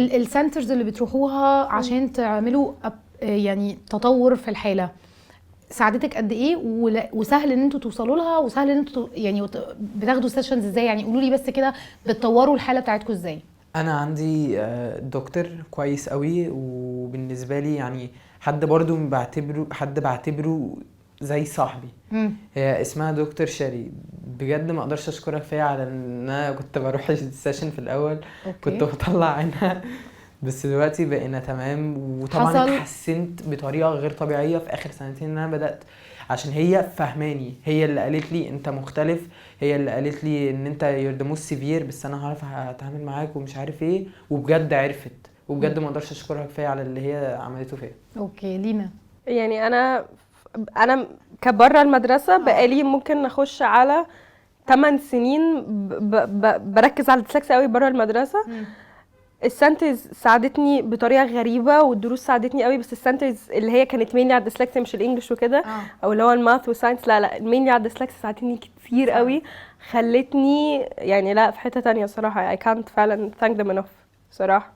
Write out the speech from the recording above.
السنترز اللي بتروحوها عشان تعملوا يعني تطور في الحاله ساعدتك قد ايه وسهل ان انتوا توصلوا لها وسهل ان انتوا يعني بتاخدوا سيشنز ازاي؟ يعني قولوا لي بس كده بتطوروا الحاله بتاعتكم ازاي؟ انا عندي دكتور كويس قوي، وبالنسبه لي يعني حد برضو بعتبره زي صاحبي. هي اسمها دكتور شاري، بجد ما اقدرش اشكرك فيها على ان انا كنت بروح السيشن في الاول كنت اوكي. بطلع عنها، بس دلوقتي بقينا تمام. وطبعا حصل. اتحسنت بطريقه غير طبيعيه في اخر سنتين ان انا بدات، عشان هي فهماني، هي اللي قالت لي انت مختلف، هي اللي قالت لي ان انت you're the most severe، بس انا هعرف اتعامل معاك ومش عارف ايه، وبجد عرفت، وبجد ما اقدرش اشكرها كفايه على اللي هي عملته فيا. اوكي لينا. يعني انا كبره المدرسه بقالي ممكن اخش على 8 سنين بركز على الديسلكسيا قوي بره المدرسه. السنترز ساعدتني بطريقه غريبه والدروس ساعدتني قوي، بس السنترز اللي هي كانت مينلي على الديسلكسيا مش الانجليش وكده او اللي هو الماث والساينس، لا مينلي على الديسلكسيا ساعدتني كتير قوي، خلتني يعني لا في حته تانية صراحه. I can't فعلا thank them enough صراحه.